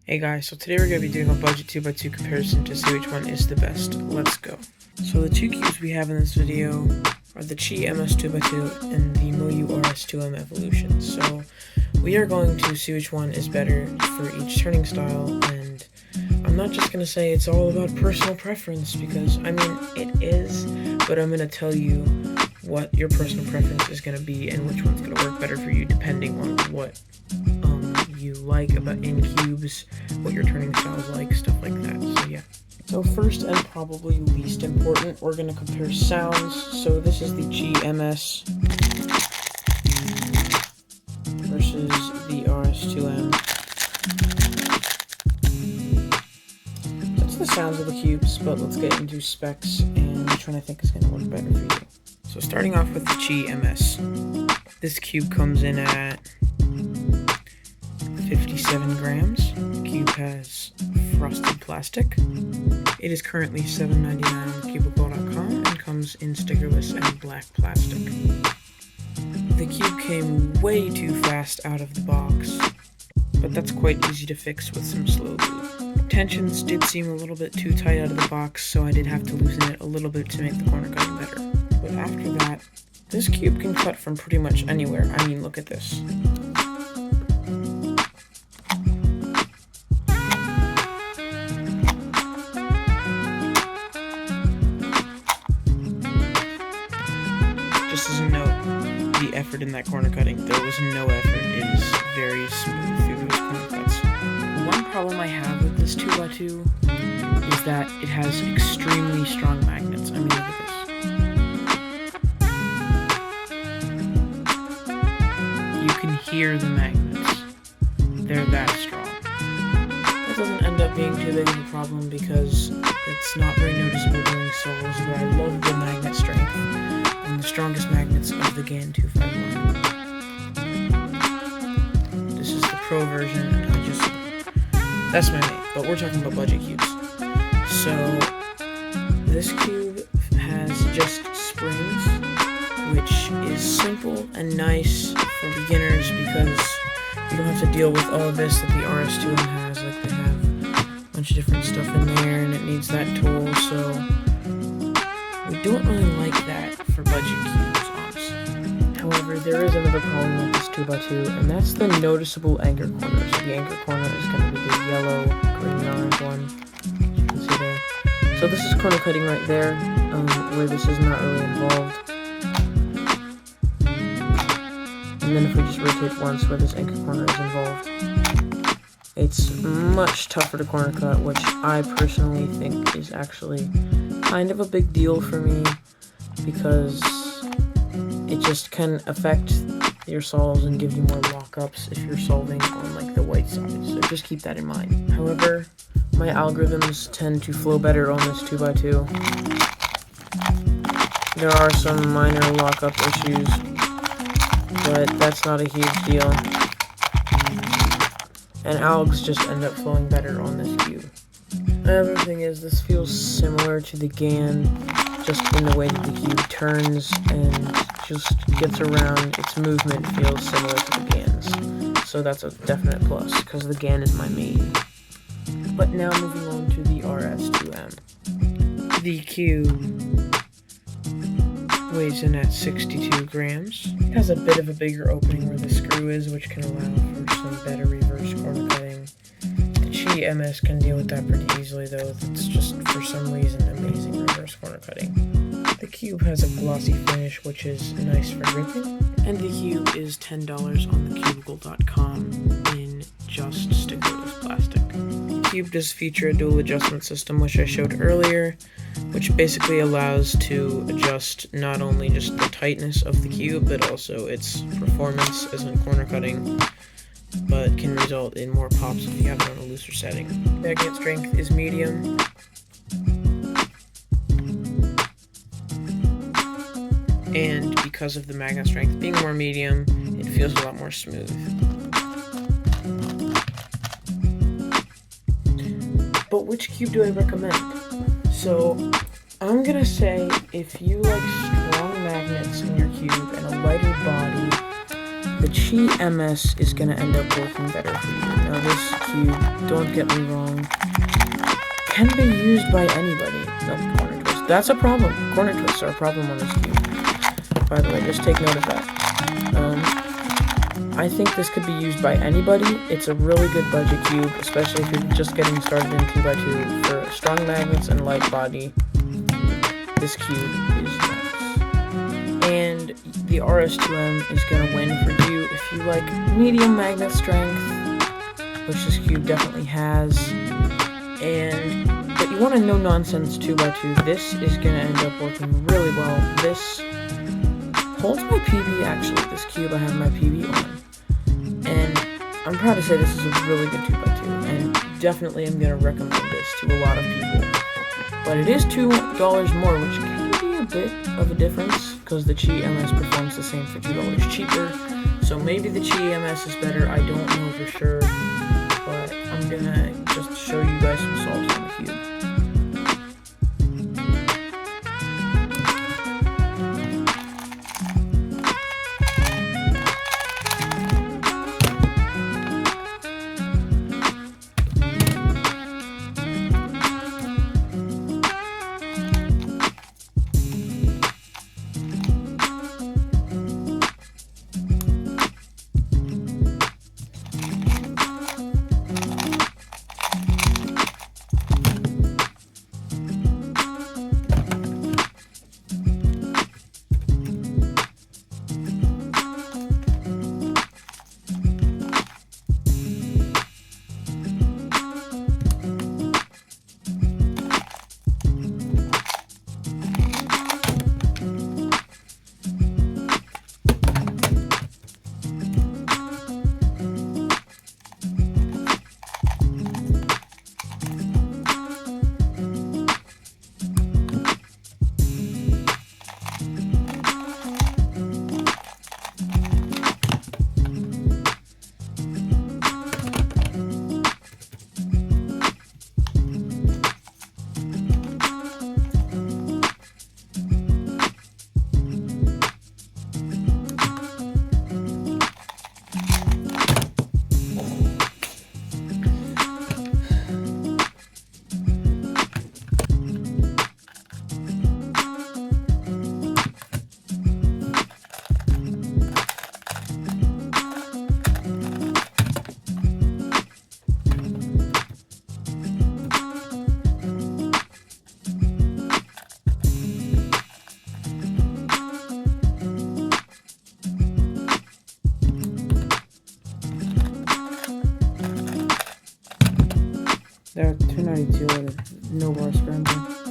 Hey guys, so today we're going to be doing a budget 2x2 comparison to see which one is the best. Let's go. So the two cubes we have in this video are the QIYI MS 2x2 and the MoYu RS2M Evolution. So we are going to see which one is better for each turning style, and I'm not just going to say it's all about personal preference, because I mean it is, but I'm going to tell you what your personal preference is going to be and which one's going to work better for you depending on what you like about in cubes, what your turning style is like, stuff like that. So yeah. So first and probably least important, we're going to compare sounds. So this is the QIYI MS versus the RS2M. That's the sounds of the cubes, but let's get into specs and which one I think is going to work better for you. So starting off with the QIYI MS. This cube comes in at 57 grams. The cube has frosted plastic. It is currently $7.99 on QIYI.com and comes in stickerless and black plastic. The cube came way too fast out of the box, but that's quite easy to fix with some slow lube. Tensions did seem a little bit too tight out of the box, so I did have to loosen it a little bit to make the corner cutting better. But after that, this cube can cut from pretty much anywhere. I mean, look at this. Just as a note, the effort in that corner cutting, there was no effort. It is very smooth through those corner cuts. One problem I have with this 2x2 is that it has extremely strong magnets. I mean, look at this. You can hear the magnets. They're that strong. That doesn't end up being too big of a problem because it's not very noticeable during solos, but I love the magnet strength and the strongest magnets of the GAN 251. This is the Pro version, and that's my mate, but we're talking about budget cubes. So this cube has just springs, which is simple and nice for beginners because you don't have to deal with all of this that the RS2M has. Like, they have a bunch of different stuff in there and it needs that tool, so we don't really like that for budget cubes, honestly. However, there is another problem with this 2x2, and that's the noticeable anchor corner. So the anchor corner is going to be the yellow, green, orange one, as you can see there. So this is corner cutting right there, where this is not really involved. And then if we just rotate once where this anchor corner is involved, it's much tougher to corner cut, which I personally think is actually kind of a big deal for me, because it just can affect your solves and give you more lockups if you're solving on like the white side, so just keep that in mind. However, my algorithms tend to flow better on this 2x2. There are some minor lockup issues, but that's not a huge deal. And algs just end up flowing better on this cube. Another thing is, this feels similar to the GAN, just in the way that the cube turns and just gets around. Its movement feels similar to the GAN's. So that's a definite plus, because the GAN is my main. But now moving on to the RS2M. The cube weighs in at 62 grams. It has a bit of a bigger opening where the screw is, which can allow for some better reverse corner cutting. The QIYI MS can deal with that pretty easily, though. It's just, for some reason, amazing reverse corner cutting. The cube has a glossy finish, which is nice for gripping. And the cube is $10 on the QIYI.com in just stickerless plastic. The cube does feature a dual adjustment system, which I showed earlier, which basically allows to adjust not only just the tightness of the cube, but also its performance as in corner cutting, but can result in more pops if you have it on a looser setting. Magnet strength is medium. And because of the magnet strength being more medium, it feels a lot more smooth. But which cube do I recommend? So I'm gonna say, if you like strong magnets in your cube and a lighter body, the QIYI MS is going to end up working better for you. Now this cube, don't get me wrong, can be used by anybody. No, corner twist. That's a problem. Corner twists are a problem on this cube. By the way, just take note of that. I think this could be used by anybody. It's a really good budget cube, especially if you're just getting started in 2x2 for strong magnets and light body. This cube is nice. And the RS2M is going to win for you if you like medium magnet strength, which this cube definitely has. But you want a no-nonsense 2x2. This is going to end up working really well. This holds my PB, actually. This cube I have my PB on. And I'm proud to say this is a really good 2x2. And definitely I'm going to recommend this to a lot of people. But it is $2 more, which can be a bit of a difference, because the QIYI MS performs the same for $2 cheaper. So maybe the QIYI MS is better, I don't know for sure. But I'm gonna just show you guys some salts on the cube. There are 292 out of no bar scrambling.